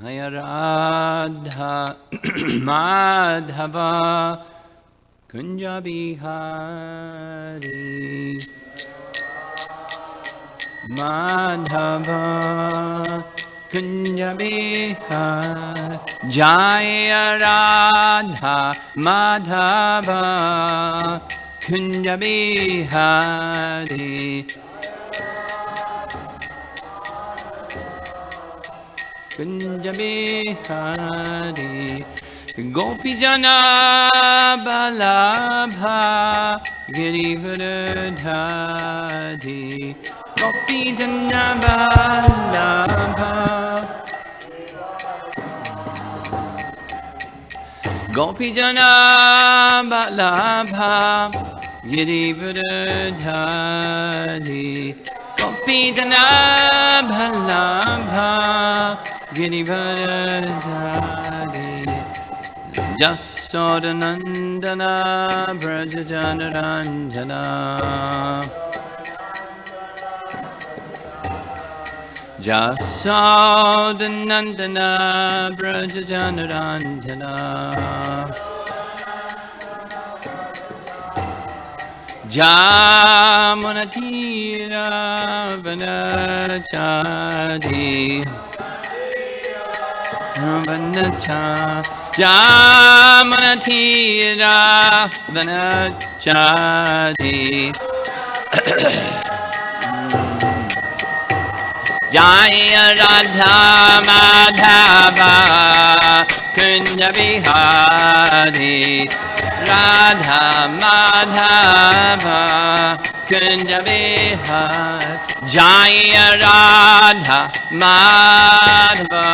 Jaya Radha Madhava Kunja Bihari Madhava Kunja Bihari Jaya Radha Madhava Kunja Bihari Kunja Bihari Gopi Jana Balabha Girivardhari Gopi Jana Balabha Gopi Jana Balabha Girivardhari Gopi Jana Balabha Girivardhari Jasodanandana Brajajanaranjana Jasodanandana Brajajanaranjana Jamunatira Vanachadi Vanacha Jamunatira Vanachadi Jaya Radha Madhava Kunja Bihari Radha Madhava Kunja Bihari Jaya Radha Madhava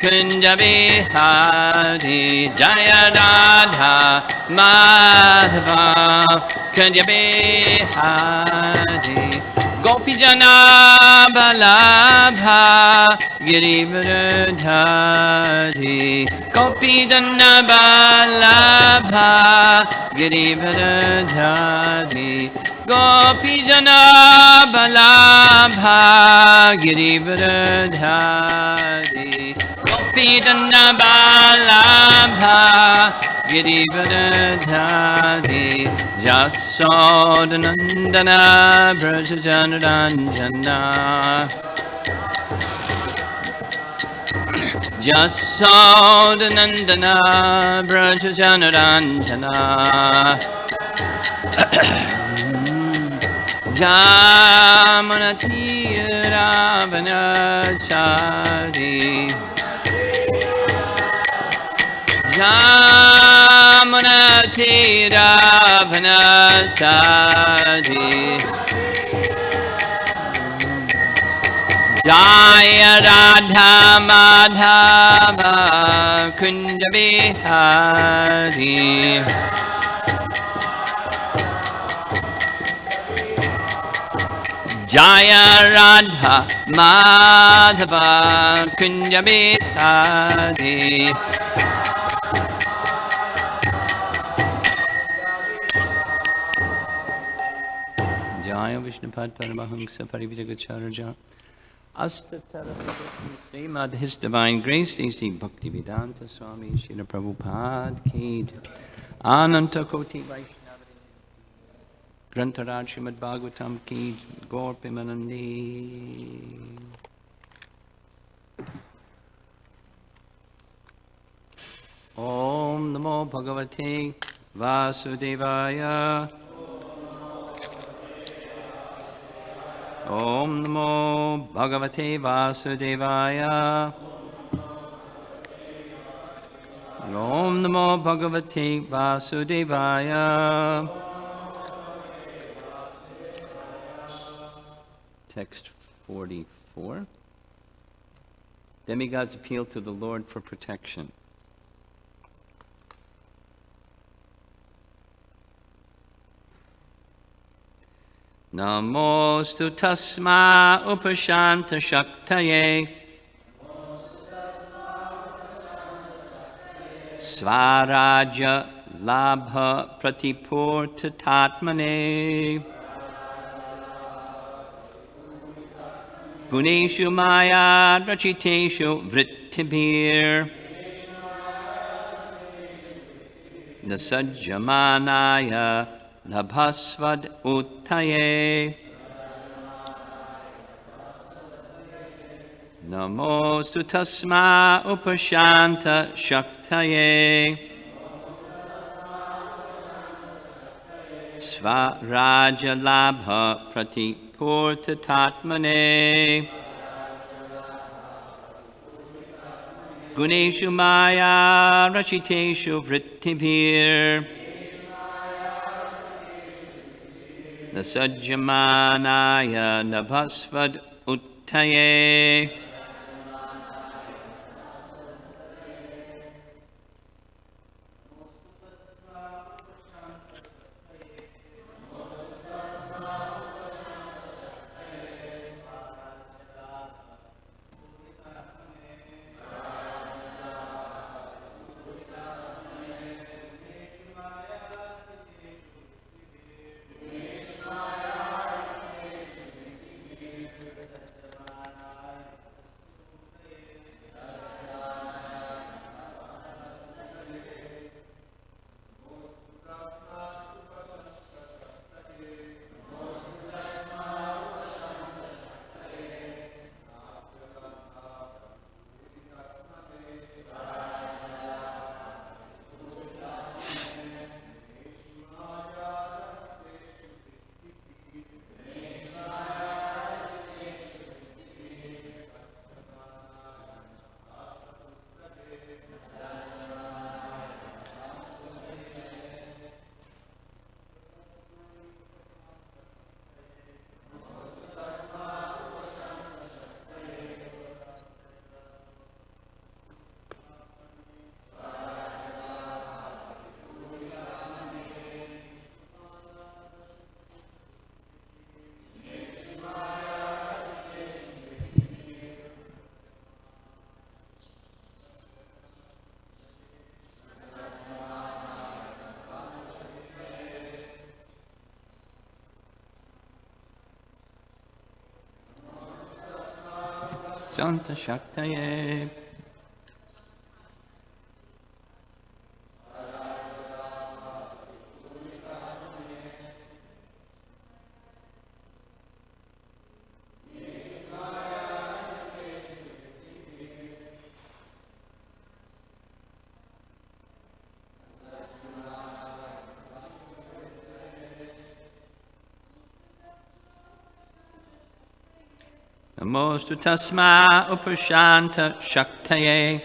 Kunja Bihari Jaya Radha Madhava Kunja Bihari Gopi Jana Balabha Girivardhari Gopi Jana Balabha Girivardhari Gopi Jana Balabha Girivardhari Gopi Jana Balabha Girivardhari Jasodanandana Brajajanaranjana Jasodanandana Brajajanaranjana Jamunatira Vanachari Jamunatira Vanachari Jaya Radha Madhava Kunja Bihari Jaya Radha Madhava Kunja Bihari Jaya Vishnupad Paramahamsa Parivijagacharya Astatara Srimad His Divine Grace D.C. Bhaktivedanta Swami Srila Prabhupada Ki Ananta Koti Vaishnava Grantaraj Srimad Bhagavatam Ki Gaur Pimanandi Om Namo Bhagavate Vasudevaya Om Namo Bhagavate Vasudevaya Om Namo Bhagavate Vasudevaya Text 44 Demigods appeal to the Lord for protection. Namostu tasma upashanta shaktaye Svaraja labha pratipurta tatmane Guneshu maya rachiteshu vrittibhir Nasajjamanaya labhasvad uttaye Namostu tasma upashanta shaktaye Svaraja labha pratipurtatatmane Guneshu maya rachiteshu vrittibhir Nasajjamanaya nabhasvad uttaye Santa Shaktaye. Namostu tasma upashanta shaktaye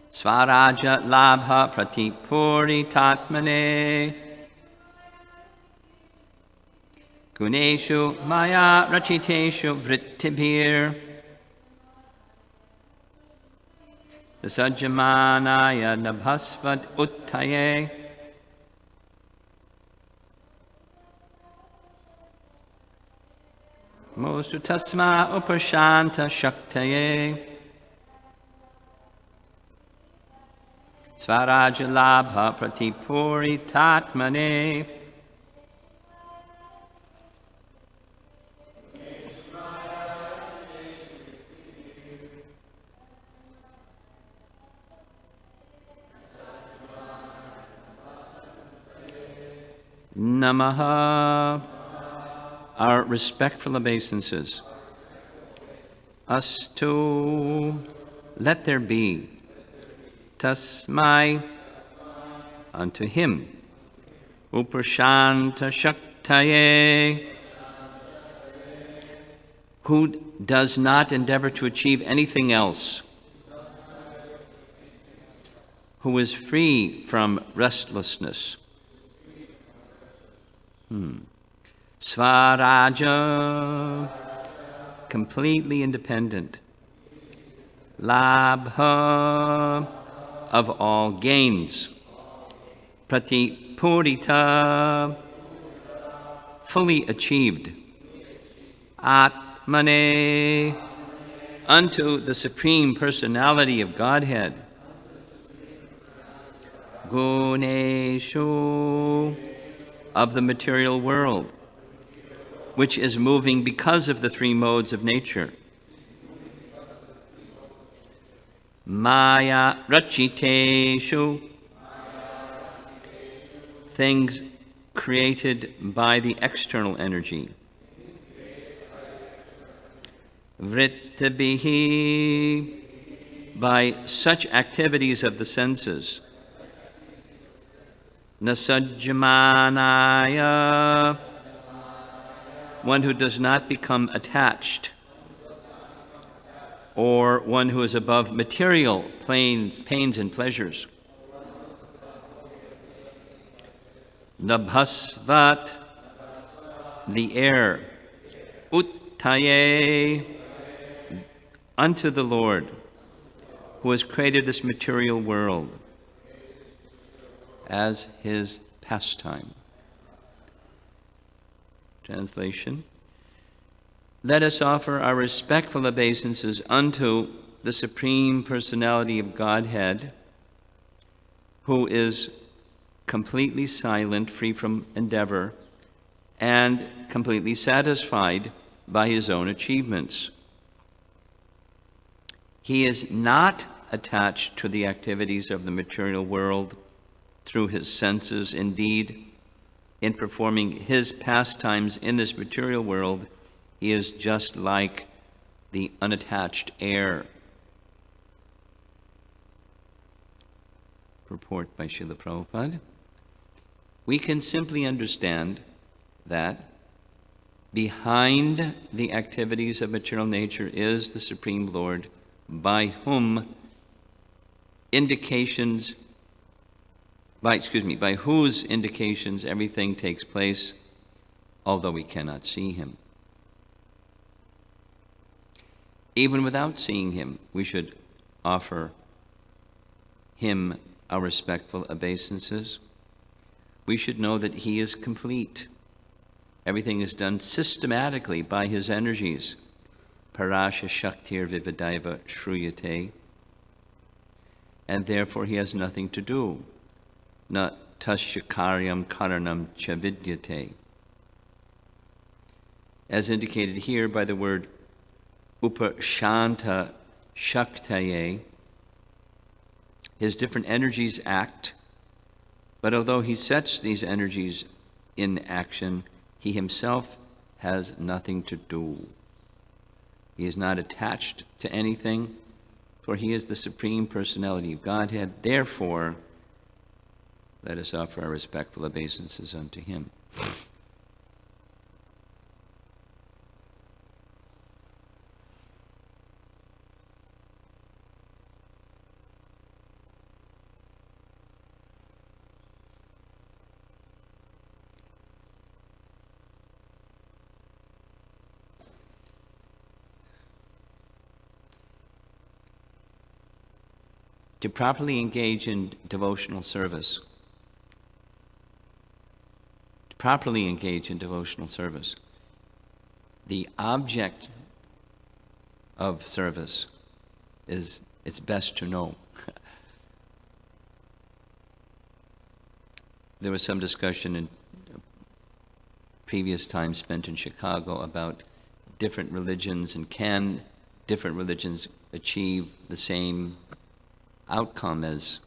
Svaraja labha pratipuri tatmane Guneshu maya rachiteshu vrittibhir Sajjamanaya nabhasvad uttaye Mostu tasma upashanta shaktaye Svaraja labha pratipuri tatmane Namaha. Our respectful obeisances. Astu, let there be. Tasmai, unto him. Upashanta shaktaye, who does not endeavor to achieve anything else, who is free from restlessness. Svaraja, completely independent. Labha, of all gains. Pratipurita, fully achieved. Atmane, unto the Supreme Personality of Godhead. Guneshu, of the material world. which is moving because of the three modes of nature. Maya rachiteshu, things created by the external energy. Vrittabihi, by such activities of the senses. Nasajjamanaya, one who does not become attached, or one who is above material pains and pleasures. Nabhasvat, the air. Uttaye, unto the Lord, who has created this material world as his pastime. Translation: let us offer our respectful obeisances unto the Supreme Personality of Godhead, who is completely silent, free from endeavor, and completely satisfied by his own achievements. He is not attached to the activities of the material world through his senses. Indeed, in performing his pastimes in this material world, he is just like the unattached air. Purport by Srila Prabhupada. We can simply understand that behind the activities of material nature is the Supreme Lord, by whose indications everything takes place, although we cannot see him. Even without seeing him, we should offer him our respectful obeisances. We should know that he is complete. Everything is done systematically by his energies. Parasha Shaktir Vivadaiva Shruyate. And therefore he has nothing to do. Na tasya karyam karanam chavidyate. As indicated here by the word upashanta shaktaye, his different energies act, but although he sets these energies in action, he himself has nothing to do. He is not attached to anything, for he is the Supreme Personality of Godhead. Therefore, let us offer our respectful obeisances unto him. To properly engage in devotional service, the object of service is, it's best to know. There was some discussion in previous time spent in Chicago about different religions, and can different religions achieve the same outcome as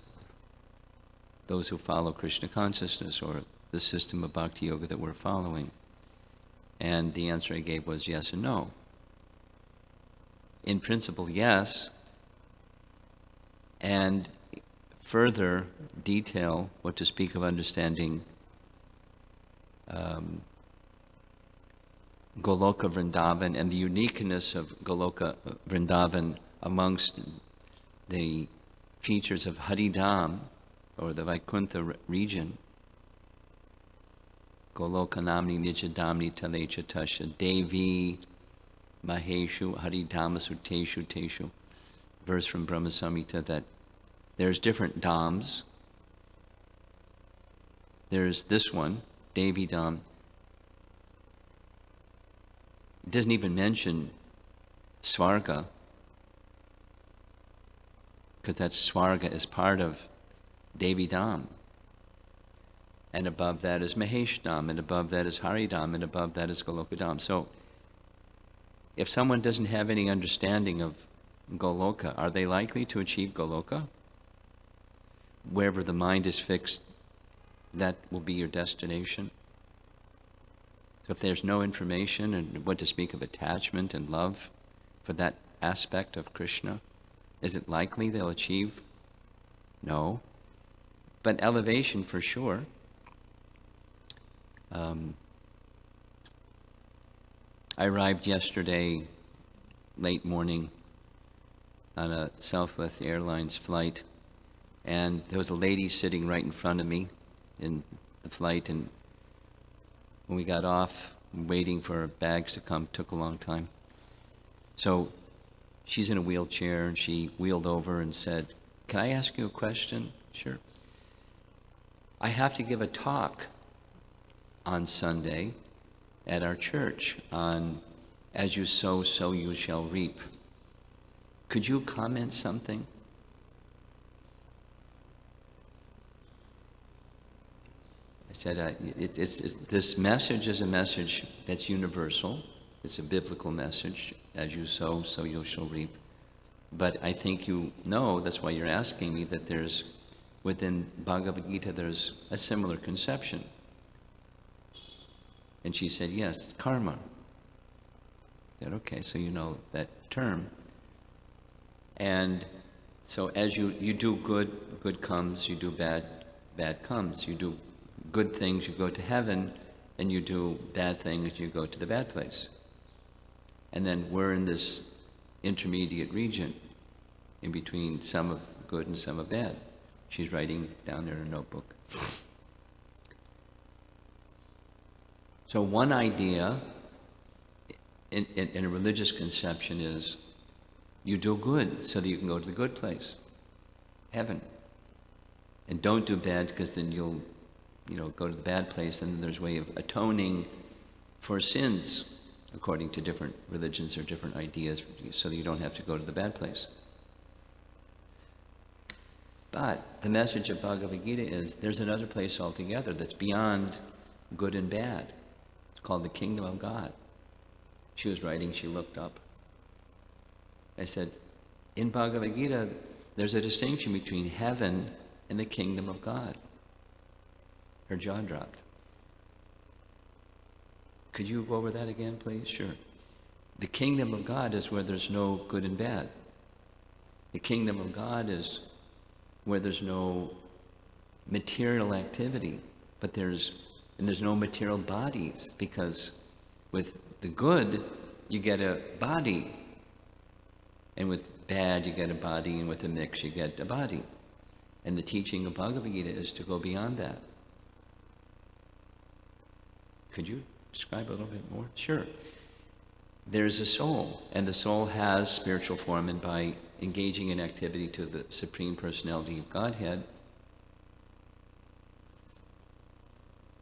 those who follow Krishna consciousness or the system of bhakti yoga that we're following? And the answer I gave was yes and no. In principle, yes. And further detail, what to speak of understanding Goloka Vrindavan and the uniqueness of Goloka Vrindavan amongst the features of Haridham, or the Vaikuntha region. Goloka Namni Nijadamni Talecha Tasha Devi Maheshu Haridhama Suteshu Teshu. Verse from Brahma Samhita that there's different dhams. There's this one, Devi Dham. It doesn't even mention Svarga, because that Svarga is part of Devi Dham. and above that is Maheshdam, and above that is Haridam, and above that is Golokadam. So if someone doesn't have any understanding of Goloka, are they likely to achieve Goloka? Wherever the mind is fixed, that will be your destination. So if there's no information, and what to speak of attachment and love for that aspect of Krishna, is it likely they'll achieve? No. But elevation for sure. I arrived yesterday late morning on a Southwest Airlines flight, and there was a lady sitting right in front of me in the flight, and when we got off, waiting for our bags to come, took a long time. So she's in a wheelchair, and she wheeled over and said, "Can I ask you a question?" "Sure." "I have to give a talk on Sunday at our church on as you sow, so you shall reap. Could you comment something?" I said, this message is a message that's universal. It's a biblical message. As you sow, so you shall reap. But I think you know, that's why you're asking me, that there's, within Bhagavad Gita, there's a similar conception. And she said, "Yes, karma." I said, "Okay, so you know that term." And so as you do good, good comes. You do bad, bad comes. You do good things, you go to heaven, and you do bad things, you go to the bad place. And then we're in this intermediate region, in between some of good and some of bad. She's writing down there in her notebook. So one idea in a religious conception is you do good so that you can go to the good place, heaven. And don't do bad, because then you'll go to the bad place, and there's a way of atoning for sins according to different religions or different ideas, so that you don't have to go to the bad place. But the message of Bhagavad Gita is there's another place altogether that's beyond good and bad. It's called the kingdom of God. She was writing, she looked up. I said, in Bhagavad Gita, there's a distinction between heaven and the kingdom of God. Her jaw dropped. "Could you go over that again, please?" "Sure." The kingdom of God is where there's no good and bad. The kingdom of God is where there's no material activity, but there's no material bodies, because with the good, you get a body, and with bad, you get a body, and with a mix, you get a body. And the teaching of Bhagavad Gita is to go beyond that. Could you describe a little bit more? Sure. There's a soul, and the soul has spiritual form, and by engaging in activity to the Supreme Personality of Godhead,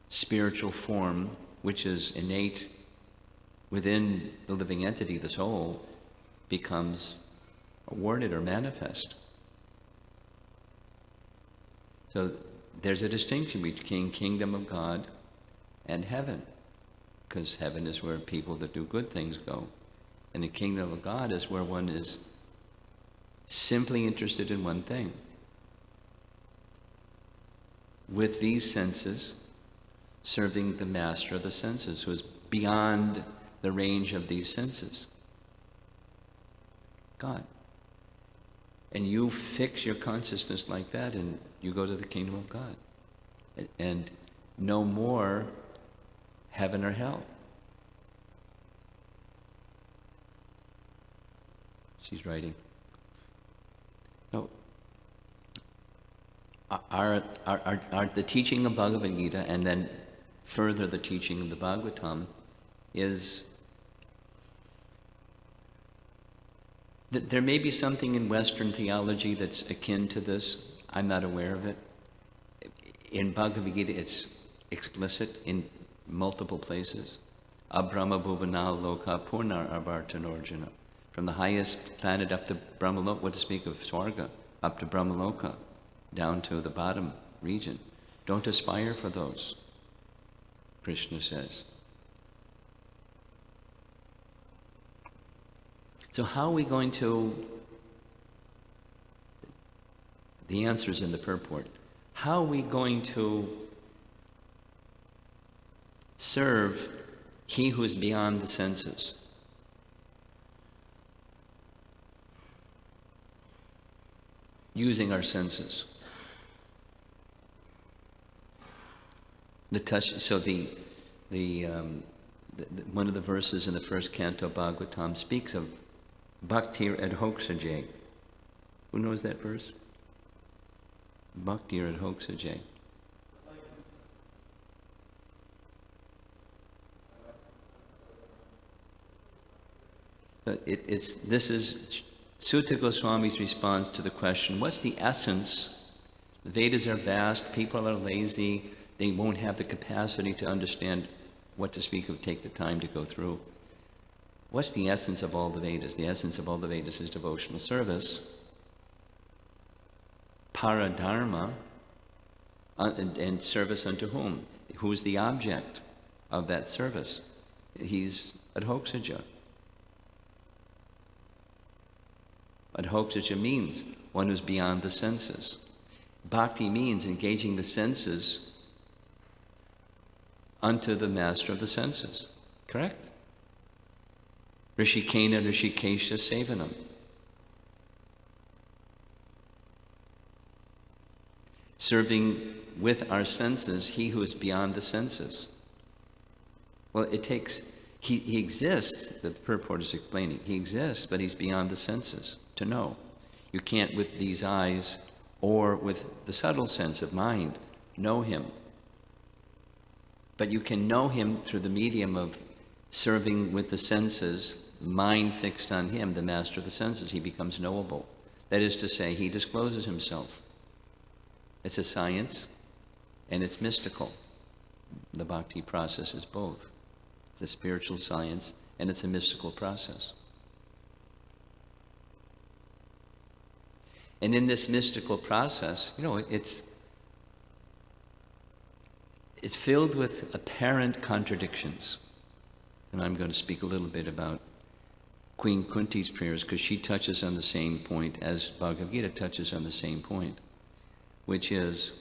spiritual form, which is innate within the living entity, the soul, becomes awarded or manifest. So there's a distinction between kingdom of God and heaven, because heaven is where people that do good things go, and the kingdom of God is where one is simply interested in one thing. With these senses, serving the master of the senses, who is beyond the range of these senses, God. And you fix your consciousness like that, and you go to the kingdom of God. And no more heaven or hell. She's writing. So, the teaching of Bhagavad Gita, and then further the teaching of the Bhagavatam, is that there may be something in Western theology that's akin to this. I'm not aware of it. In Bhagavad Gita, it's explicit in multiple places. Abrahma bhuvana loka purnar avartanorjuna. From the highest planet up to Brahmaloka, what to speak of Swarga, up to Brahmaloka, down to the bottom region. Don't aspire for those, Krishna says. So how are we going to, the answer is in the purport, how are we going to serve he who is beyond the senses? Using our senses. The touch. So one of the verses in the first canto Bhagavatam speaks of bhaktir adhoksajay. Who knows that verse? Bhaktir adhoksajay. This is Sutta Goswami's response to the question, what's the essence? The Vedas are vast, people are lazy, they won't have the capacity to understand what to speak of, take the time to go through. What's the essence of all the Vedas? The essence of all the Vedas is devotional service, paradharma, and service unto whom? Who's the object of that service? He's adhoksaja. Adhoksaja means one who's beyond the senses. Bhakti means engaging the senses unto the master of the senses. Correct? Rishikena Rishikesha Sevanam. Serving with our senses he who is beyond the senses. Well, it takes, he exists, the purport is explaining, he exists, but he's beyond the senses to know. You can't with these eyes or with the subtle sense of mind know him. But you can know him through the medium of serving with the senses, mind fixed on him, the master of the senses. He becomes knowable. That is to say, he discloses himself. It's a science and it's mystical. The bhakti process is both. It's a spiritual science and it's a mystical process. And in this mystical process, it's filled with apparent contradictions. And I'm going to speak a little bit about Queen Kunti's prayers because she touches on the same point as Bhagavad Gita touches on the same point, which is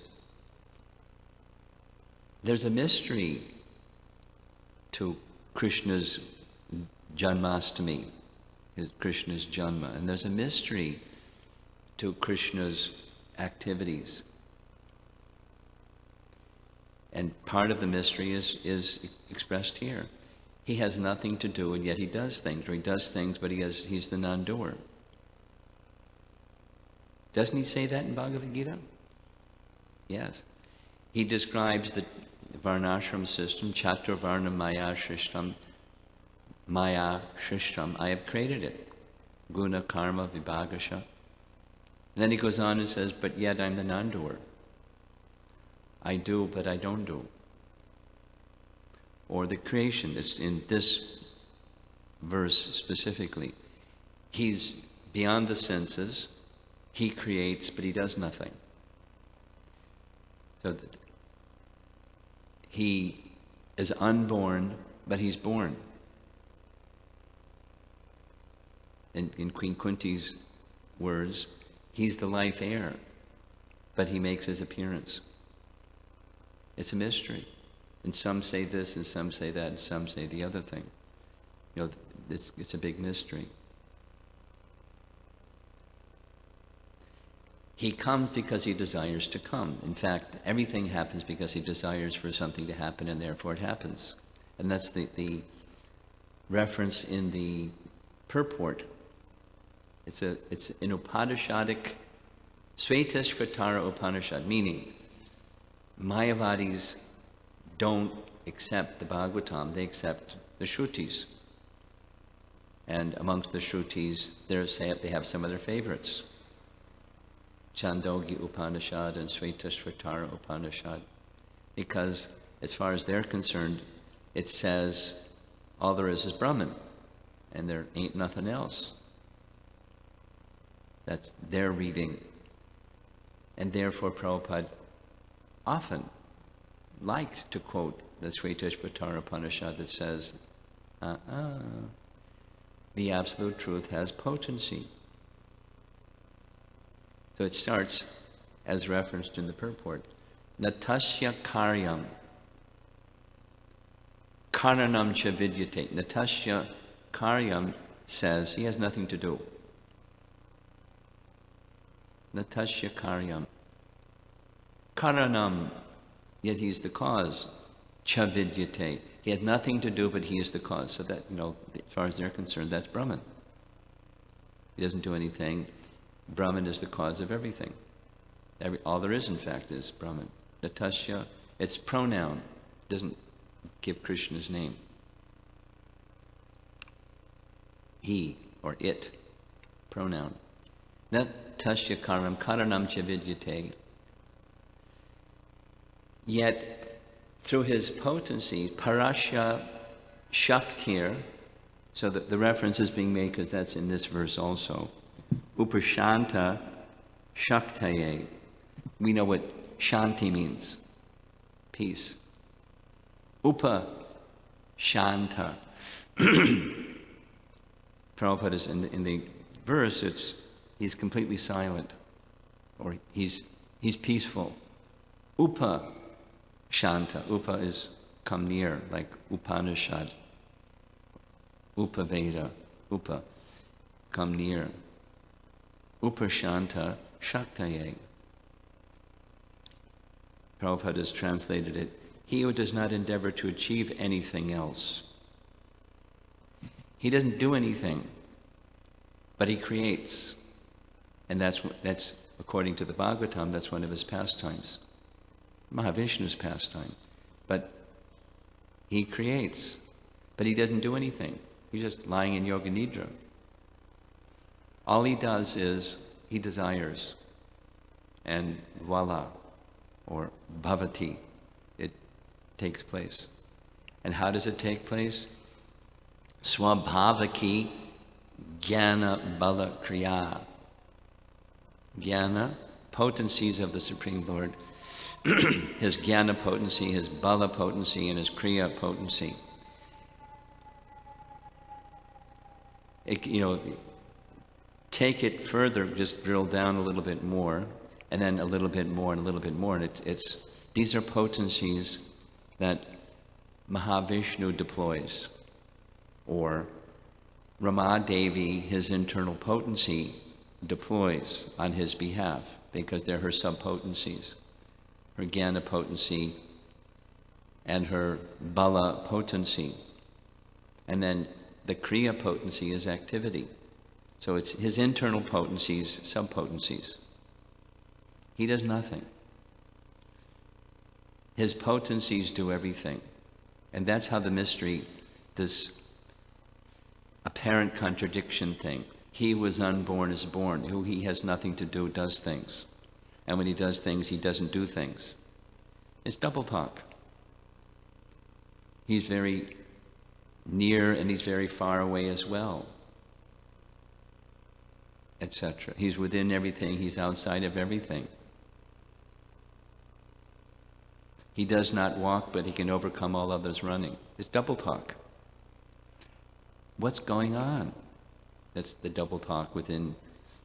there's a mystery to Krishna's Janmastami, Krishna's Janma, and there's a mystery to Krishna's activities. And part of the mystery is expressed here. He has nothing to do, and yet he does things, or he does things, but he's the non-doer. Doesn't he say that in Bhagavad Gita? Yes. He describes the Varnashram system, Chaturvarna Maya Shrishtam, I have created it. Guna Karma Vibhagasha. And then he goes on and says, but yet I'm the non-doer. I do, but I don't do. Or the creation, it's in this verse specifically. He's beyond the senses, he creates, but he does nothing. So that he is unborn, but he's born. In Queen Kunti's words, he's the life heir, but he makes his appearance. It's a mystery. And some say this, and some say that, and some say the other thing. It's a big mystery. He comes because he desires to come. In fact, everything happens because he desires for something to happen, and therefore it happens. And that's the reference in the purport. It's an Upanishadic, Svetashvatara Upanishad, meaning Mayavadis don't accept the Bhagavatam, they accept the Shrutis. And amongst the Shrutis, they have some of their favorites. Chandogya Upanishad and Svetashvatara Upanishad. Because as far as they're concerned, it says all there is Brahman, and there ain't nothing else. That's their reading. And therefore Prabhupada often liked to quote the Svetashvatara Upanishad that says, the absolute truth has potency. So it starts as referenced in the purport. Natasya karyam karanam cha vidyate. Natasya karyam says he has nothing to do. Natasya karyam karanam, yet he's the cause. Cha vidyate. He had nothing to do, but he is the cause. So that, as far as they're concerned, that's Brahman. He doesn't do anything. Brahman is the cause of everything. All there is, in fact, is Brahman. Natasya, it's pronoun. It doesn't give Krishna's name. He or it, pronoun. Natasya karam karanam cha vidyate. Yet, through his potency, parasya shaktir, so that the reference is being made because that's in this verse also, upashanta shaktaye. We know what shanti means, peace. Upa shanta. Prabhupada is in the verse, he's completely silent, or he's peaceful. Upa shanta. Upa is come near, like Upanishad. Upaveda. Upa, come near. Upashanta shaktaye. Prabhupada has translated it, he who does not endeavor to achieve anything else. He doesn't do anything, but he creates. And that's according to the Bhagavatam, that's one of his pastimes. Mahavishnu's pastime. But he creates, but he doesn't do anything. He's just lying in Yoga Nidra. All he does is he desires, and voila, or bhavati, it takes place. And how does it take place? Swabhavaki jnana bala kriya. Jnana, potencies of the Supreme Lord, his jnana potency, his bala potency, and his kriya potency. Take it further, just drill down a little bit more, and then a little bit more and a little bit more. And these are potencies that Mahavishnu deploys, or Ramadevi, his internal potency, deploys on his behalf, because they're her sub-potencies, her jnana potency and her bala potency. And then the kriya potency is activity. So it's his internal potencies, sub-potencies. He does nothing. His potencies do everything. And that's how the mystery, this apparent contradiction thing, he who is unborn is born, who he has nothing to do does things. And when he does things, he doesn't do things. It's double talk. He's very near and he's very far away as well, etc. He's within everything, he's outside of everything. He does not walk, but he can overcome all others running. It's double talk. What's going on? That's the double talk within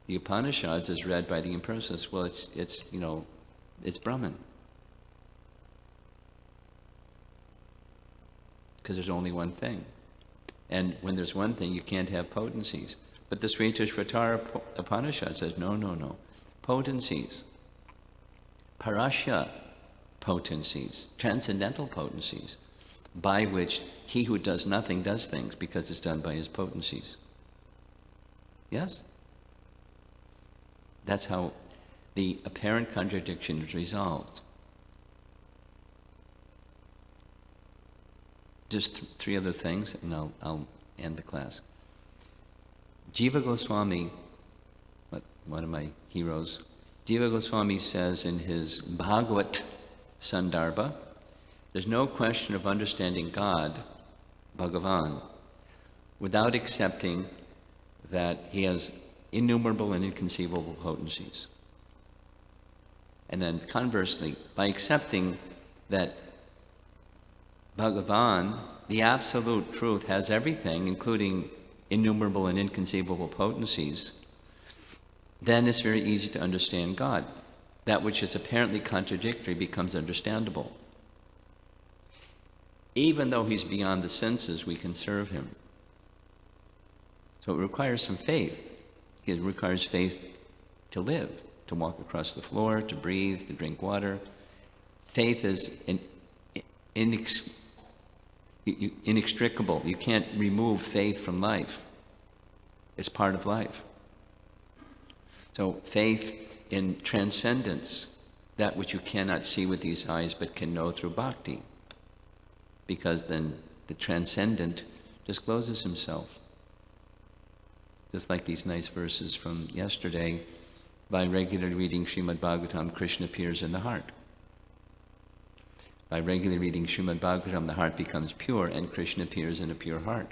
the Upanishads as read by the empiricists. Well, it's Brahman. Because there's only one thing. And when there's one thing, you can't have potencies. But the Svetashvatara Upanishad says, no. Potencies. Parasya potencies. Transcendental potencies. By which he who does nothing does things, because it's done by his potencies. Yes? That's how the apparent contradiction is resolved. Just three other things, and I'll end the class. Jiva Goswami, one of my heroes, Jiva Goswami says in his Bhagavat Sandarbha, there's no question of understanding God, Bhagavan, without accepting that he has innumerable and inconceivable potencies. And then conversely, by accepting that Bhagavan, the absolute truth, has everything, including innumerable and inconceivable potencies, then it's very easy to understand God. That which is apparently contradictory becomes understandable. Even though he's beyond the senses, we can serve him. So it requires some faith. It requires faith to live, to walk across the floor, to breathe, to drink water. Faith is inextricable. You can't remove faith from life. It's part of life. So faith in transcendence, that which you cannot see with these eyes but can know through bhakti, because then the transcendent discloses himself. Just like these nice verses from yesterday, by regularly reading Srimad Bhagavatam, Krishna appears in the heart. By regularly reading Srimad Bhagavatam, the heart becomes pure and Krishna appears in a pure heart,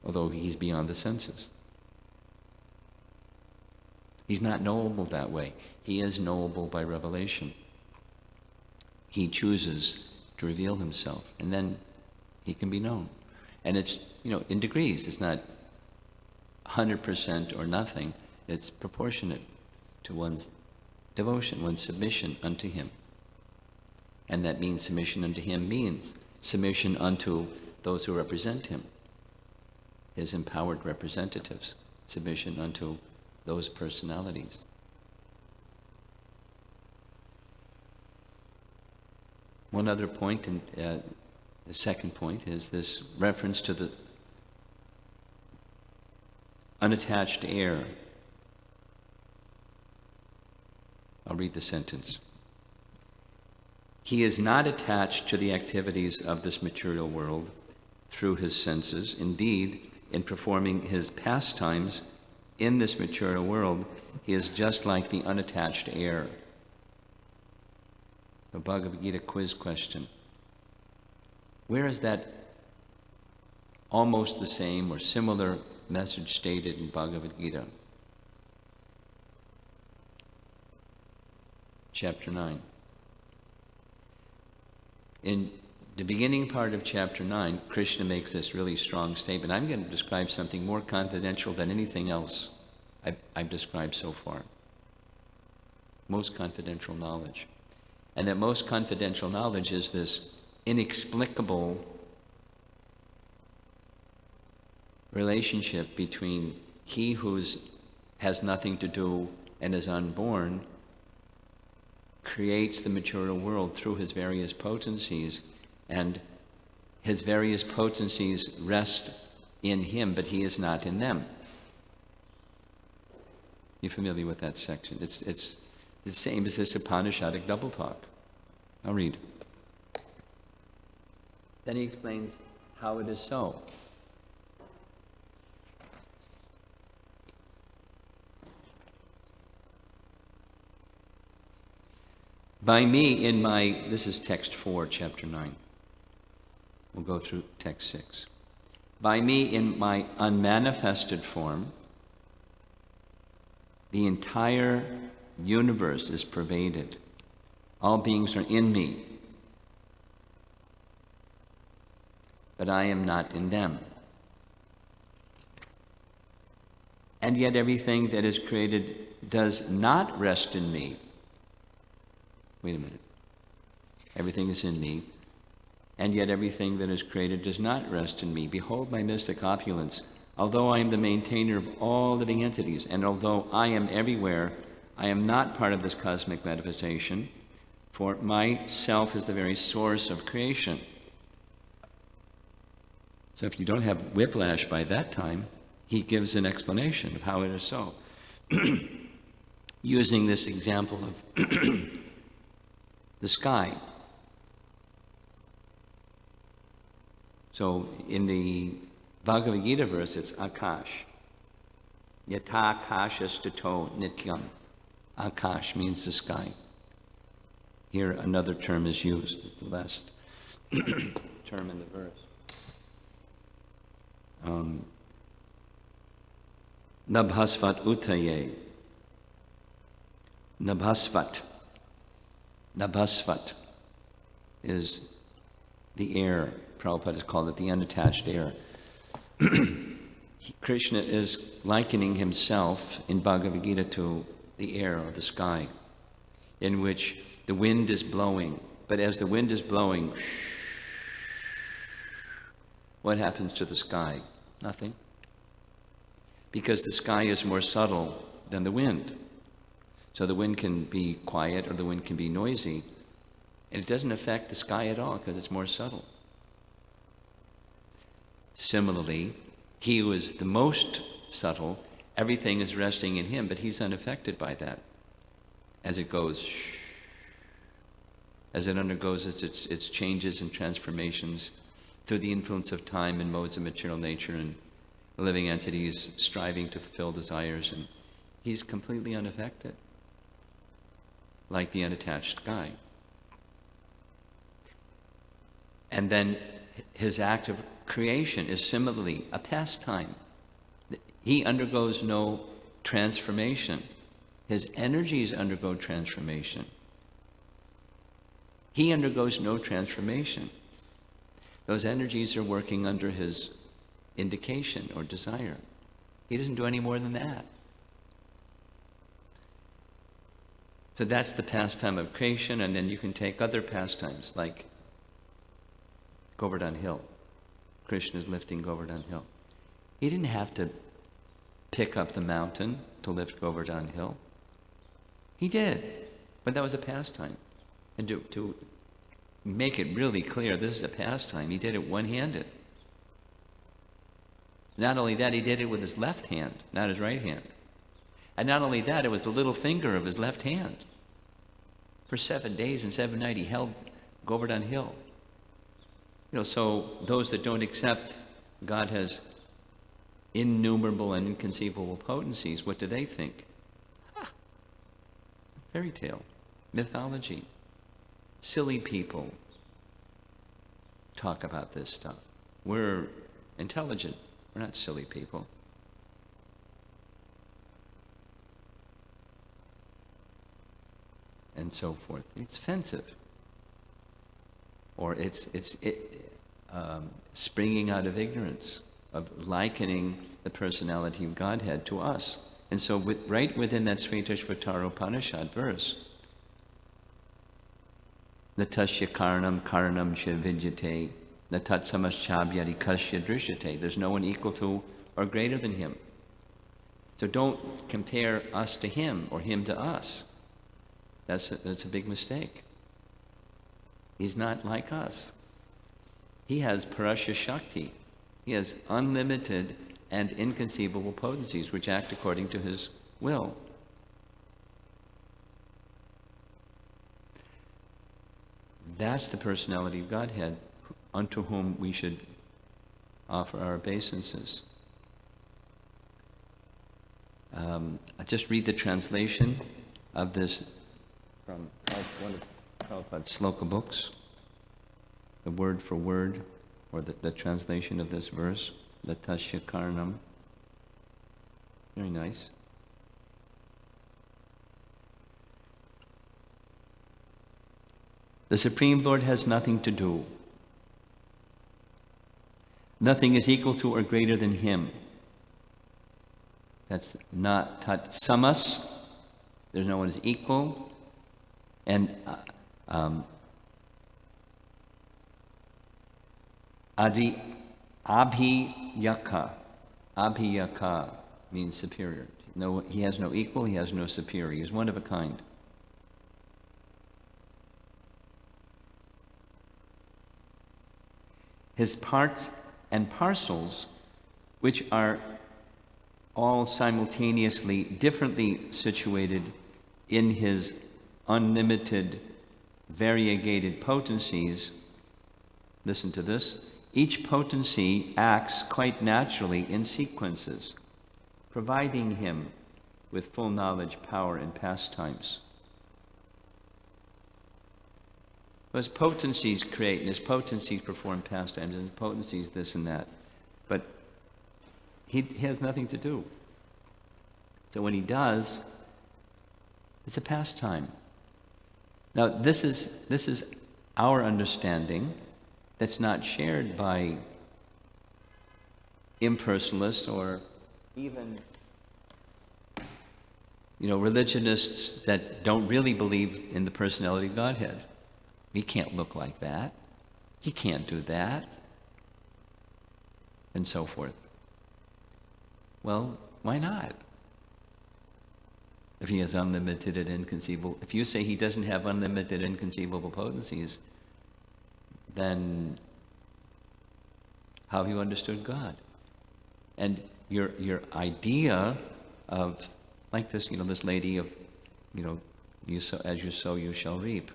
although he's beyond the senses. He's not knowable that way. He is knowable by revelation. He chooses to reveal himself, and then he can be known. And it's, in degrees. It's not 100% or nothing. It's proportionate to one's devotion, one's submission unto him. And that means submission unto him means submission unto those who represent him, his empowered representatives, submission unto those personalities. One other point, and the second point, is this reference to the unattached air. I'll read the sentence. He is not attached to the activities of this material world through his senses. Indeed, in performing his pastimes in this material world, he is just like the unattached air. The Bhagavad Gita quiz question. Where is that almost the same or similar message stated in Bhagavad Gita? Chapter 9. In the beginning part of chapter 9, Krishna makes this really strong statement. I'm going to describe something more confidential than anything else I've described so far. Most confidential knowledge. And that most confidential knowledge is this inexplicable relationship between he who has nothing to do and is unborn, creates the material world through his various potencies, and his various potencies rest in him, but he is not in them. You familiar with that section? It's the same as this Upanishadic double talk. I'll read. Then he explains how it is so. By me in my, this is text 4, chapter 9. We'll go through text 6. By me in my unmanifested form, the entire universe is pervaded. All beings are in me, but I am not in them. And yet everything that is created does not rest in me. Wait a minute. Everything is in me, and yet everything that is created does not rest in me. Behold my mystic opulence. Although I am the maintainer of all living entities, and although I am everywhere, I am not part of this cosmic manifestation, for myself is the very source of creation. So if you don't have whiplash by that time, he gives an explanation of how it is so. Using this example of the sky. So in the Bhagavad Gita verse, it's Akash. Yata akashastato nityam. Akash means the sky. Here another term is used. It's the last term in the verse. Nabhasvat utaye. Nabhasvat. Nabhasvat is the air. Prabhupada has called it the unattached air. Krishna is likening himself in Bhagavad Gita to the air or the sky, in which the wind is blowing. But as the wind is blowing, what happens to the sky? Nothing. Because the sky is more subtle than the wind. So the wind can be quiet or the wind can be noisy, and it doesn't affect the sky at all because it's more subtle. Similarly, he who is the most subtle, everything is resting in him, but he's unaffected by that. As it goes, as it undergoes its changes and transformations through the influence of time and modes of material nature and living entities striving to fulfill desires, and he's completely unaffected, like the unattached sky. And then his act of creation is similarly a pastime. He undergoes no transformation. His energies undergo transformation. He undergoes no transformation. Those energies are working under his indication or desire. He doesn't do any more than that. So that's the pastime of creation, and then you can take other pastimes like Govardhan Hill. Krishna is lifting Govardhan Hill. He didn't have to pick up the mountain to lift Govardhan Hill. He did, but that was a pastime. And to make it really clear, this is a pastime, he did it one-handed. Not only that, he did it with his left hand, not his right hand. And not only that, it was the little finger of his left hand. For 7 days and 7 nights, he held Govardhan Hill. So those that don't accept God has innumerable and inconceivable potencies, what do they think? Fairy tale, mythology. Silly people talk about this stuff. We're intelligent. We're not silly people. And so forth. It's offensive. Or it's springing out of ignorance, of likening the personality of Godhead to us. And so right within that Svetashvatara Upanishad verse, Natasya karanam karanam sha vidyate, natat samaschabhyati kasya drishyate. There's no one equal to or greater than him. So don't compare us to him or him to us. That's a big mistake. He's not like us. He has Parasya Shakti. He has unlimited and inconceivable potencies which act according to his will. That's the personality of Godhead, unto whom we should offer our obeisances. I'll just read the translation of this from one of Prabhupada's sloka books, the word for word, or the translation of this verse, Latasya Karnam. Very nice. The Supreme Lord has nothing to do. Nothing is equal to or greater than him. That's not tat samas. There's no one is equal. And abhiyaka. Abhiyaka means superior. No, he has no equal, he has no superior. He is one of a kind. His parts and parcels, which are all simultaneously differently situated in his unlimited variegated potencies, listen to this, each potency acts quite naturally in sequences, providing him with full knowledge, power, and pastimes. His potencies create, and his potencies perform pastimes, and his potencies this and that. But he has nothing to do. So when he does, It's a pastime. Now, this is our understanding that's not shared by impersonalists or even, religionists that don't really believe in the personality of Godhead. He can't look like that. He can't do that. And so forth. Well, why not? If he has unlimited and inconceivable, if you say he doesn't have unlimited inconceivable potencies, then how have you understood God? And your idea of, like this, this lady of, you sow, as you sow, you shall reap.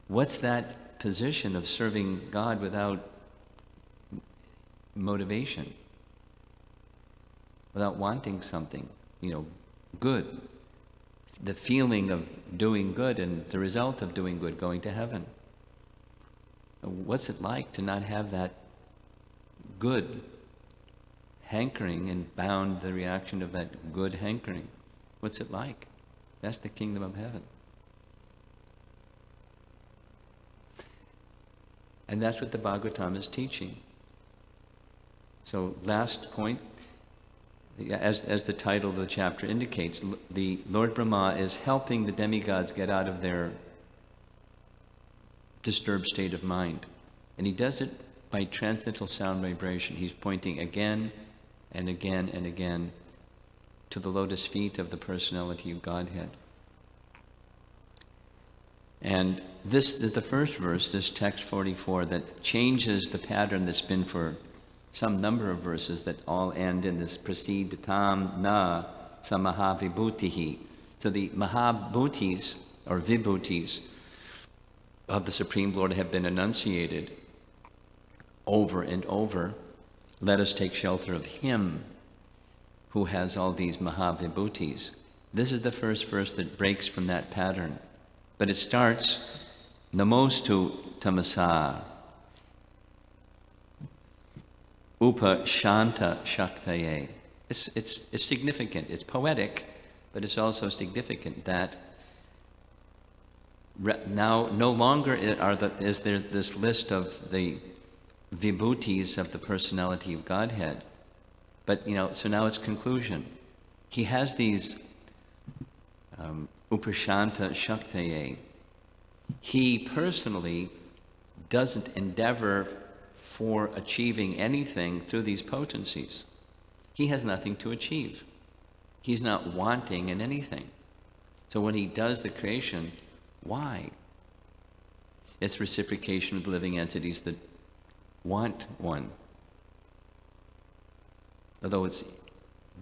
What's that position of serving God without motivation, without wanting something, good? The feeling of doing good and the result of doing good, going to heaven. What's it like to not have that good hankering and bound the reaction of that good hankering? What's it like? That's the kingdom of heaven. And that's what the Bhagavatam is teaching. So last point, as the title of the chapter indicates, the Lord Brahma is helping the demigods get out of their disturbed state of mind. And he does it by transcendental sound vibration. He's pointing again and again and again to the lotus feet of the personality of Godhead. And this is the first verse, this text 44, that changes the pattern that's been for some number of verses that all end in this prasiddhatam na samahavibhutihi. So the mahabhutis, or vibhutis, of the Supreme Lord have been enunciated over and over. Let us take shelter of Him who has all these mahavibhutis. This is the first verse that breaks from that pattern. But it starts, Namostu tamasa upashanta shaktaye. It's significant. It's poetic, but it's also significant that now no longer is there this list of the vibhutis of the personality of Godhead, but so now it's conclusion. He has these upashanta shaktaye. He personally doesn't endeavor for achieving anything through these potencies. He has nothing to achieve. He's not wanting in anything. So when he does the creation, why? It's reciprocation of the living entities that want one. Although it's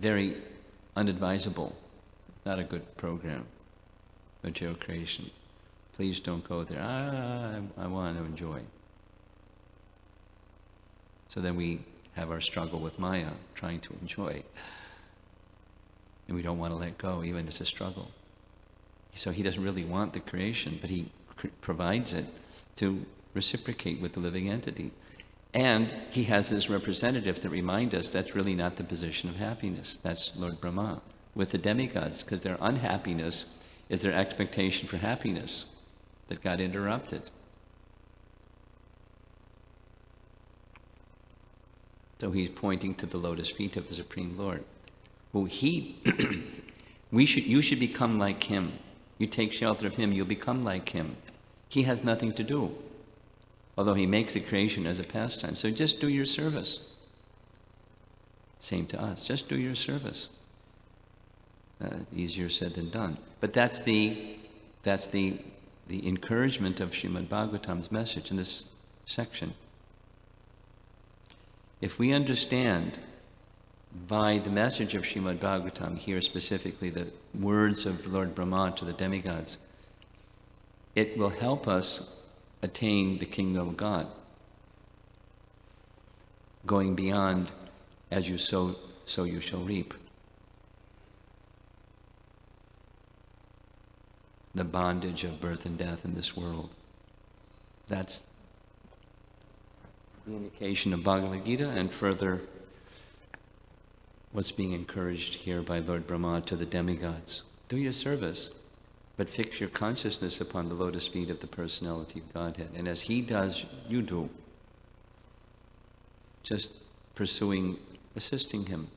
very unadvisable, not a good program, material creation. Please don't go there. I want to enjoy. So then we have our struggle with Maya, trying to enjoy. And we don't want to let go, even if it's a struggle. So he doesn't really want the creation, but he provides it to reciprocate with the living entity. And he has his representatives that remind us that's really not the position of happiness. That's Lord Brahma with the demigods, because their unhappiness is their expectation for happiness that got interrupted. So he's pointing to the lotus feet of the Supreme Lord, who you should become like him. You take shelter of him, you'll become like him. He has nothing to do, although he makes the creation as a pastime. So just do your service. Same to us, just do your service. Easier said than done. But that's the encouragement of Srimad Bhagavatam's message in this section. If we understand by the message of Srimad Bhagavatam, here specifically the words of Lord Brahma to the demigods, it will help us attain the kingdom of God, going beyond, as you sow, so you shall reap. The bondage of birth and death in this world. That's the indication of Bhagavad Gita, and further what's being encouraged here by Lord Brahma to the demigods. Do your service. But fix your consciousness upon the lotus feet of the personality of Godhead. And as he does, you do. Just pursuing, assisting him.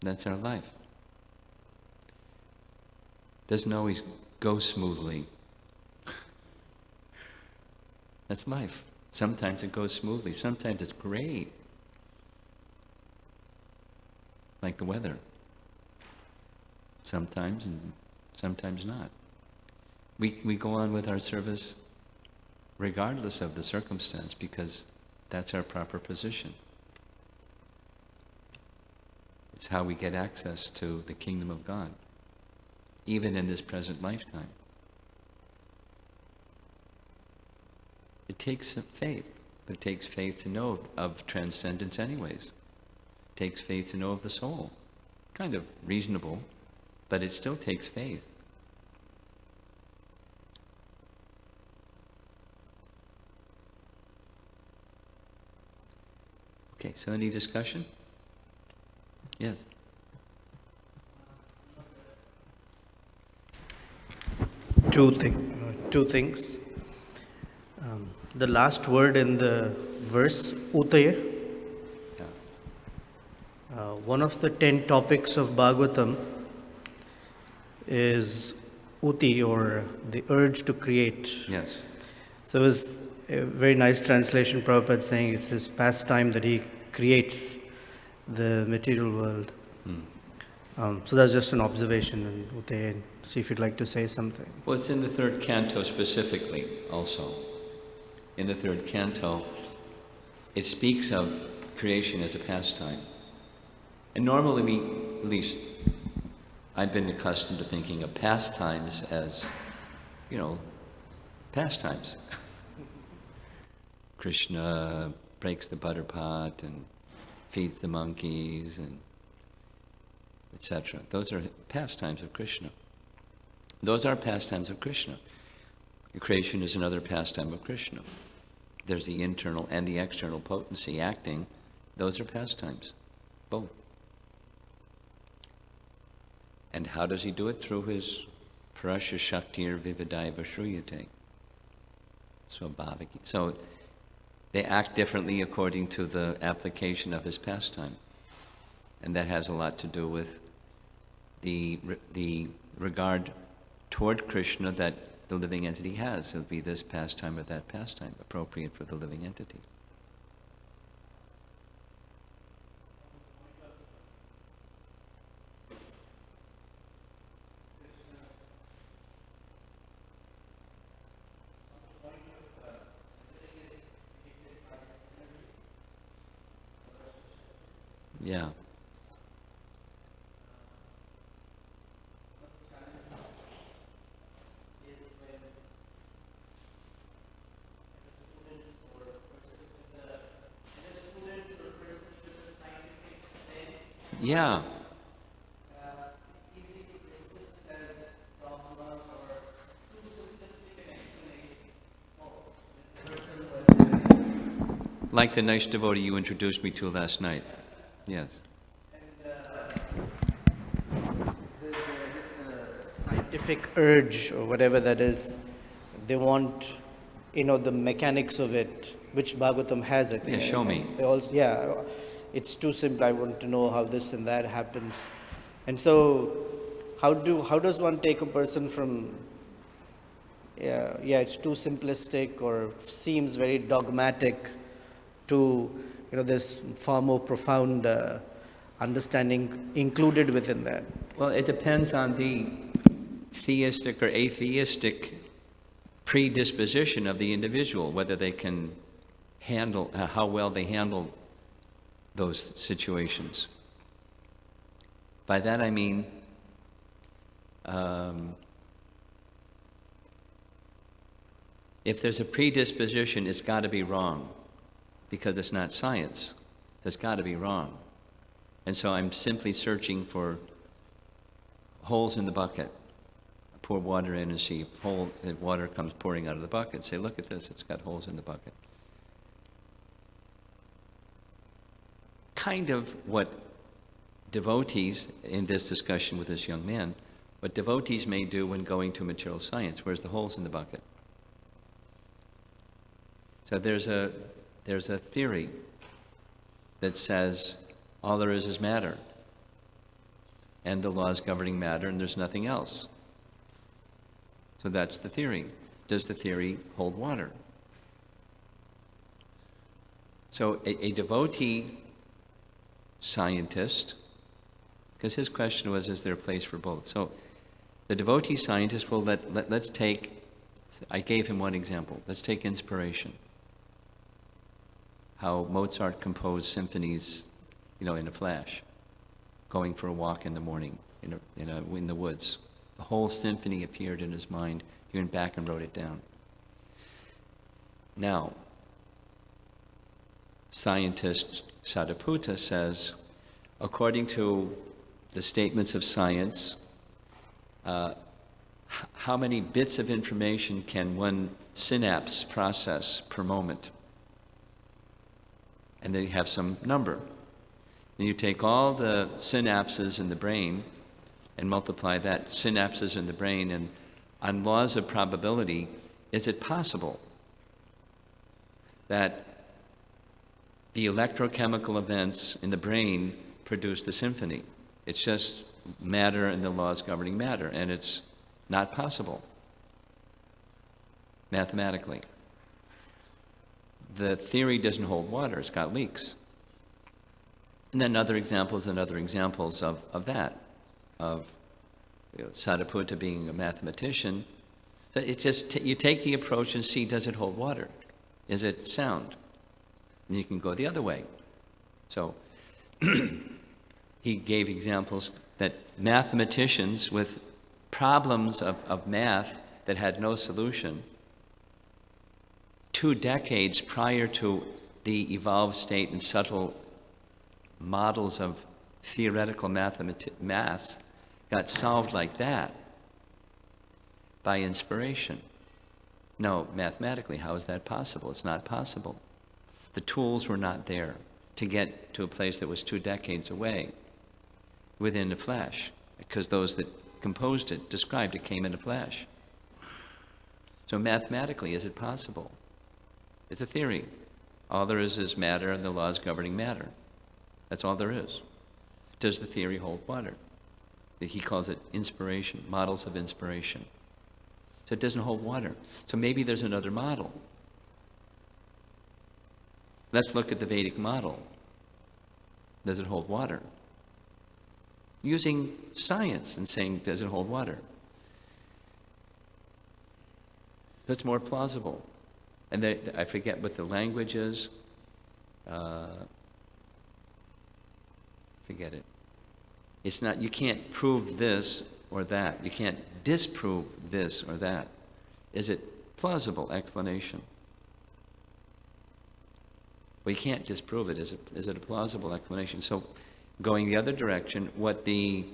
That's our life. Doesn't always go smoothly. That's life. Sometimes it goes smoothly. Sometimes it's great. Like the weather. Sometimes and sometimes not. We go on with our service regardless of the circumstance because that's our proper position. It's how we get access to the kingdom of God, even in this present lifetime. It takes faith, but it takes faith to know of transcendence anyways. It takes faith to know of the soul. Kind of reasonable, but it still takes faith. Okay, so any discussion? Yes. Two things. The last word in the verse, Utaya. One of the 10 topics of Bhagavatam is Uti, or the urge to create. Yes. So it was a very nice translation, Prabhupada saying it's his pastime that he creates the material world. So that's just an observation, and Utaya, see if you'd like to say something. Well, it's in the third canto specifically also. In the third canto, it speaks of creation as a pastime. And normally we, at least I've been accustomed to thinking of pastimes as, pastimes. Krishna breaks the butter pot and feeds the monkeys and etc. Those are pastimes of Krishna. Those are pastimes of Krishna. Creation is another pastime of Krishna. There's the internal and the external potency acting. Those are pastimes, both. And how does he do it? Through his Parasya Shaktir Vividaya Vashruyate. Swabhaviki. So they act differently according to the application of his pastime. And that has a lot to do with the regard toward Krishna that the living entity has. It'll be this pastime or that pastime, appropriate for the living entity. Yeah. Yeah. Like the nice devotee you introduced me to last night. Yes. The scientific urge, or whatever that is, they want, the mechanics of it, which Bhagavatam has, I think. Yeah, show me. They also, it's too simple. I want to know how this and that happens. And so, how does one take a person from, it's too simplistic or seems very dogmatic to, there's far more profound understanding included within that? Well, it depends on the theistic or atheistic predisposition of the individual, whether they can handle, how well they handle those situations. By that I mean, if there's a predisposition, it's got to be wrong, because it's not science. It's got to be wrong. And so I'm simply searching for holes in the bucket. I pour water in and see if water comes pouring out of the bucket. Say, look at this, it's got holes in the bucket. Kind of what devotees, in this discussion with this young man, what devotees may do when going to material science, where's the holes in the bucket? So there's a theory that says all there is matter, and the laws governing matter, and there's nothing else. So that's the theory. Does the theory hold water? So a devotee scientist, because his question was, is there a place for both? So the devotee scientist will let's take, I gave him one example. Let's take inspiration. How Mozart composed symphonies, in a flash, going for a walk in the morning in the woods. The whole symphony appeared in his mind. He went back and wrote it down. Now, scientist Sariputta says, according to the statements of science, how many bits of information can one synapse process per moment? And they have some number. And you take all the synapses in the brain and multiply that, synapses in the brain, and on laws of probability, is it possible that the electrochemical events in the brain produce the symphony? It's just matter and the laws governing matter, and it's not possible mathematically. The theory doesn't hold water, it's got leaks. And then other examples of that, of Sariputta being a mathematician. But it just, you take the approach and see, does it hold water? Is it sound? And you can go the other way. So he gave examples that mathematicians with problems of math that had no solution, 2 decades prior to the evolved state and subtle models of theoretical maths got solved like that by inspiration. No, mathematically, how is that possible? It's not possible. The tools were not there to get to a place that was 2 decades away within a flash, because those that composed it, described it, came in a flash. So mathematically, is it possible? It's a theory. All there is matter and the laws governing matter. That's all there is. Does the theory hold water? He calls it inspiration, models of inspiration. So it doesn't hold water. So maybe there's another model. Let's look at the Vedic model. Does it hold water? Using science and saying, does it hold water? That's more plausible. And I forget what the language is. Forget it. It's not, you can't prove this or that. You can't disprove this or that. Is it plausible explanation? Well, you can't disprove it. Is it a plausible explanation? So going the other direction, what the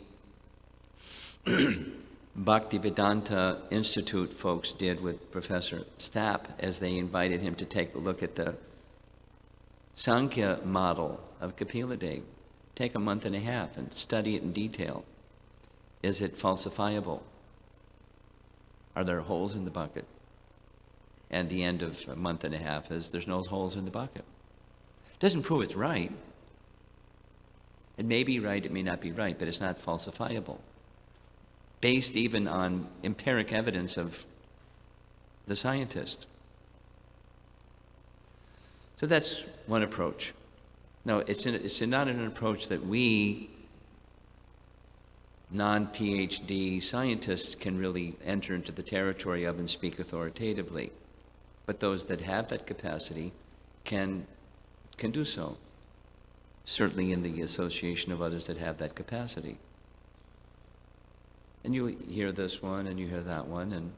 Bhaktivedanta Institute folks did with Professor Stapp as they invited him to take a look at the Sankhya model of Kapila Dev. Take a month and a half and study it in detail. Is it falsifiable? Are there holes in the bucket? And the end of a month and a half is there's no holes in the bucket. Doesn't prove it's right. It may be right, it may not be right, but it's not falsifiable. Based even on empiric evidence of the scientist. So that's one approach. No, it's not an approach that we non-PhD scientists can really enter into the territory of and speak authoritatively. But those that have that capacity can do so, certainly in the association of others that have that capacity. And you hear this one and you hear that one, and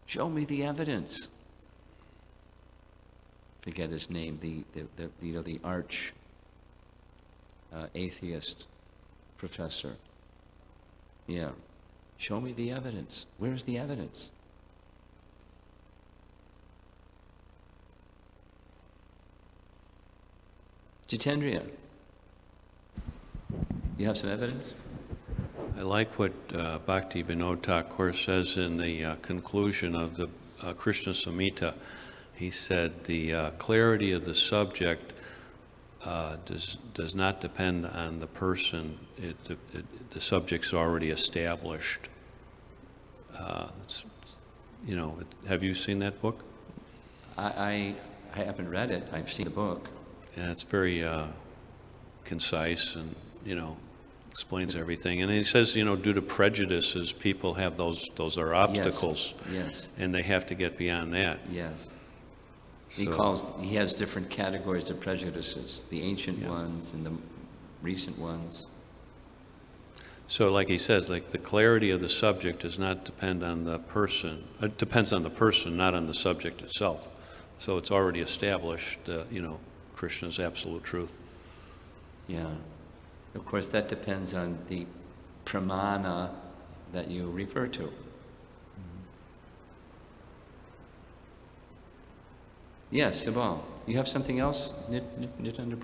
show me the evidence. Forget his name, the arch atheist professor. Yeah. Show me the evidence. Where's the evidence? Jitendriya, you have some evidence? I like what Bhakti Vinod Thakur says in the conclusion of the Krishna Samhita. He said the clarity of the subject does not depend on the person. The subject's already established. Have you seen that book? I haven't read it. I've seen the book. Yeah, it's very concise and, explains everything. And he says, due to prejudices, people have those are obstacles. Yes. And they have to get beyond that. Yes. So, He has different categories of prejudices, the ancient ones and the recent ones. So like he says, like the clarity of the subject does not depend on the person. It depends on the person, not on the subject itself. So it's already established, Krishna's absolute truth. Yeah. Of course, that depends on the pramana that you refer to. Yes, Sabal. You have something else, Nityananda?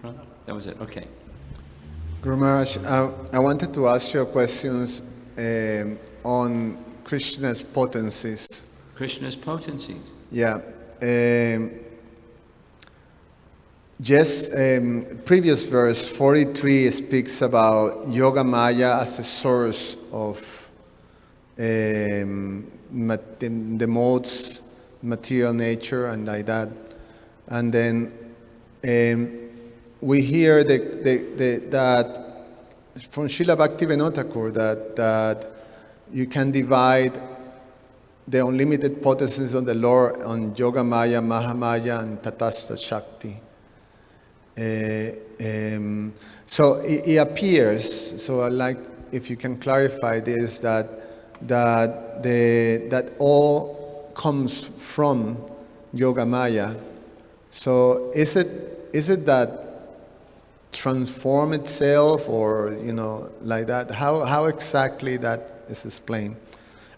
That was it. Okay. Guru Maharaj, I wanted to ask you questions on Krishna's potencies. Krishna's potencies. Yeah. Previous verse 43 speaks about Yoga Maya as a source of the modes, material nature, and like that. And then we hear that from Srila Bhaktivinoda Thakur that you can divide the unlimited potencies of the Lord on Yoga Maya, Mahamaya, and Tatastha Shakti. So it appears, so I'd like if you can clarify this, that all comes from Yoga Maya. So is it that transform itself, or like that? How exactly that is explained?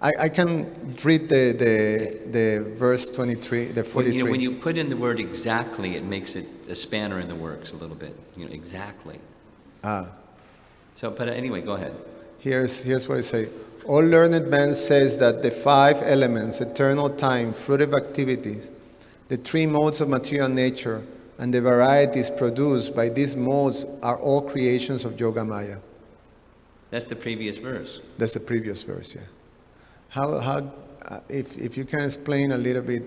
I can read the verse 23, the 43. When you put in the word exactly, it makes it a spanner in the works a little bit. Exactly. So, but anyway, go ahead. Here's what I say. All learned men says that the 5 elements, eternal time, fruitive activities, the 3 modes of material nature, and the varieties produced by these modes are all creations of Yoga Maya. That's the previous verse. That's the previous verse, yeah. How if you can explain a little bit.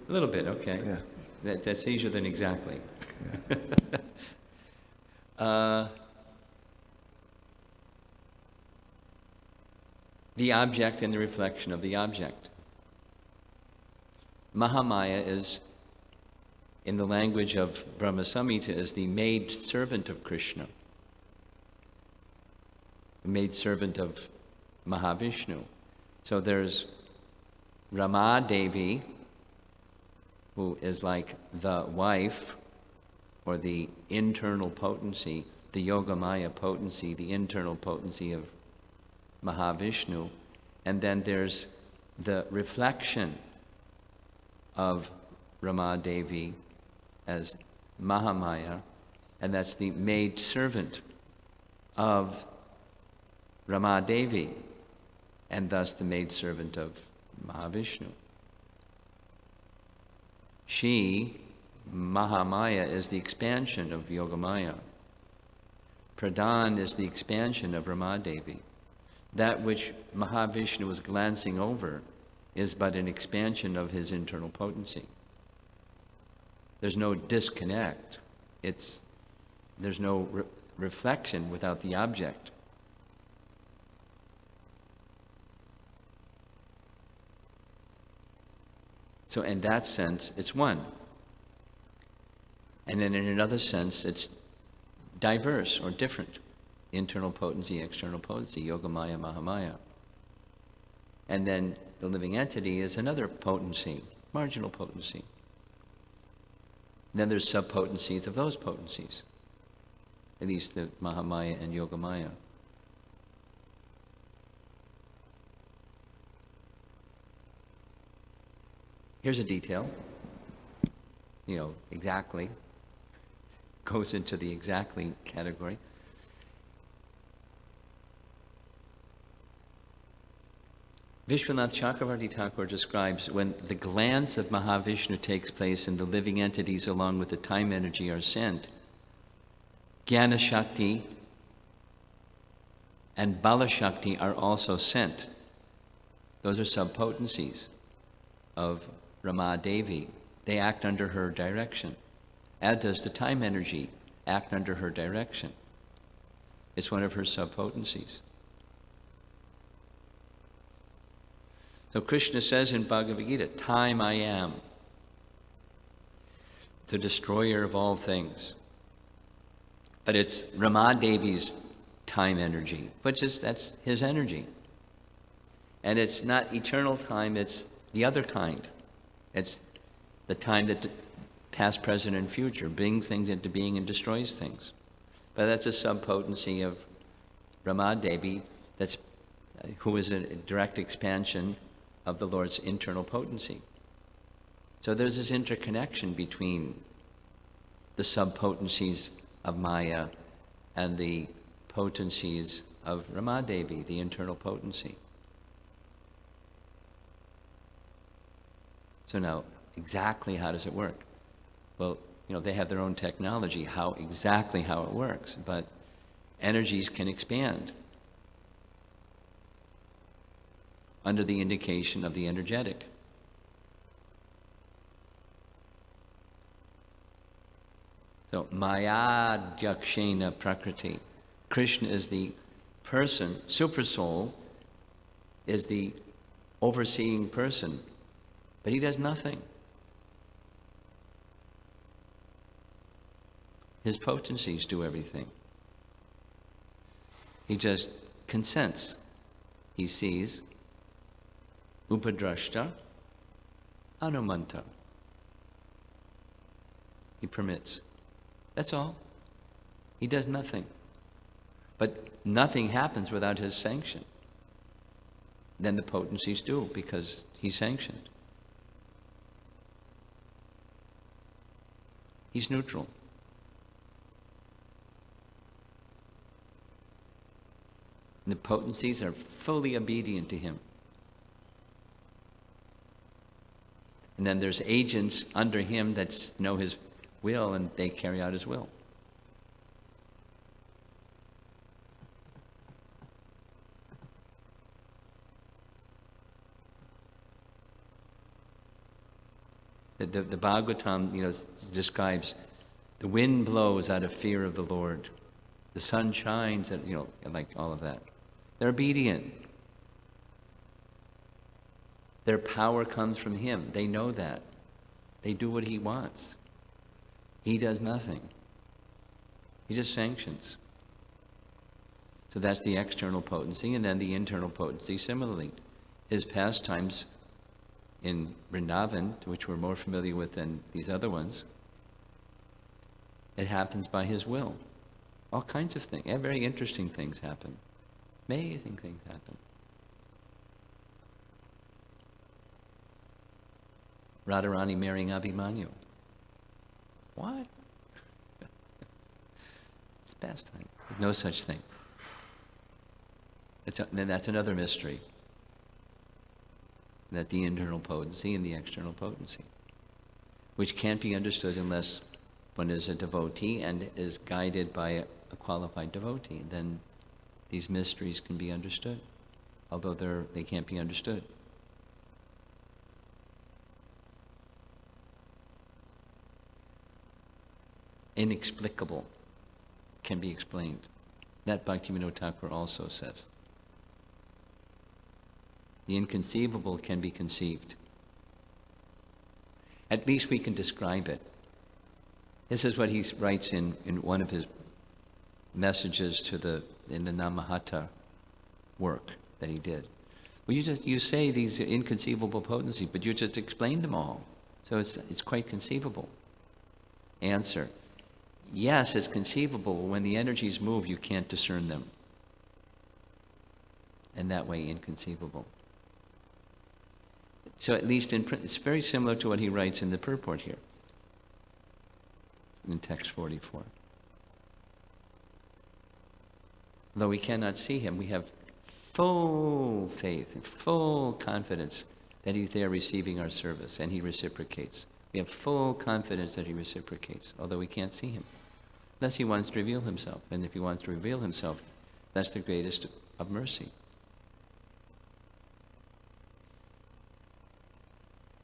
A little bit, okay. Yeah. That's easier than exactly. Yeah. The object and the reflection of the object. Mahamaya is, in the language of Brahma Samhita, is the maid servant of Krishna, the maid servant of Mahavishnu. So there's Rama Devi, who is like the wife, or the internal potency, the Yogamaya potency, the internal potency of Mahavishnu. And then there's the reflection of Rama Devi as Mahamaya, and that's the maid servant of Rama Devi, and thus the maidservant of Mahavishnu. She, Mahamaya, is the expansion of Yogamaya. Pradhan is the expansion of Ramadevi. That which Mahavishnu was glancing over is but an expansion of his internal potency. There's no disconnect. There's no reflection without the object. So in that sense, it's one. And then in another sense, it's diverse or different. Internal potency, external potency, Yogamaya, Mahamaya. And then the living entity is another potency, marginal potency. And then there's subpotencies of those potencies, at least the Mahamaya and Yogamaya. Here's a detail, exactly. goes into the exactly category. Vishwanath Chakravarti Thakur describes when the glance of Mahavishnu takes place and the living entities along with the time energy are sent, Jnana Shakti and Bala Shakti are also sent. Those are subpotencies of Rama Devi. They act under her direction, as does the time energy act under her direction. It's one of her subpotencies. So Krishna says in Bhagavad Gita, time I am, the destroyer of all things. But it's Rama Devi's time energy, that's his energy. And it's not eternal time, it's the other kind. It's the time that past, present, and future brings things into being and destroys things. But that's a subpotency of Rama Devi who is a direct expansion of the Lord's internal potency. So there's this interconnection between the subpotencies of Maya and the potencies of Rama Devi, the internal potency. So now, exactly how does it work? Well, they have their own technology, exactly how it works, but energies can expand under the indication of the energetic. So, Maya Dyakshena Prakriti. Krishna is the person, Super Soul is the overseeing person, but he does nothing. His potencies do everything. He just consents. He sees, upadrashta, anumanta. He permits. That's all. He does nothing. But nothing happens without his sanction. Then the potencies do, because he sanctioned. He's neutral. And the potencies are fully obedient to him. And then there's agents under him that know his will, and they carry out his will. The Bhagavatam, describes the wind blows out of fear of the Lord. The sun shines, like all of that. They're obedient. Their power comes from him. They know that. They do what he wants. He does nothing. He just sanctions. So that's the external potency, and then the internal potency similarly. His pastimes in Vrindavan, which we're more familiar with than these other ones, it happens by his will. All kinds of things. Very interesting things happen. Amazing things happen. Radharani marrying Abhimanyu. What? It's pastime. There's no such thing. Then that's another mystery. That the internal potency and the external potency, which can't be understood unless one is a devotee and is guided by a qualified devotee. Then these mysteries can be understood, although they can't be understood. Inexplicable can be explained. That Bhaktivinoda Thakur also says. The inconceivable can be conceived. At least we can describe it. This is what he writes in one of his messages in the Namahata work that he did. Well, you say these inconceivable potencies, but you just explain them all. So it's quite conceivable. Answer. Yes, it's conceivable. When the energies move, you can't discern them. And that way, inconceivable. So at least it's very similar to what he writes in the purport here, in text 44. Though we cannot see him, we have full faith and full confidence that he's there receiving our service and he reciprocates. We have full confidence that he reciprocates, although we can't see him, unless he wants to reveal himself. And if he wants to reveal himself, that's the greatest of mercy.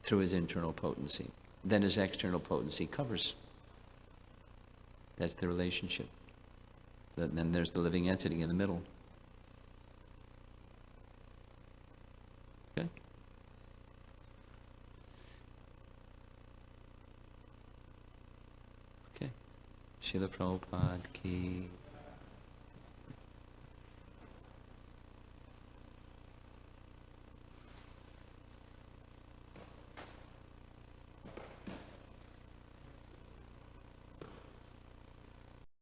Through his internal potency. Then his external potency covers. That's the relationship. Then there's the living entity in the middle. Okay? Okay. Srila Prabhupada ki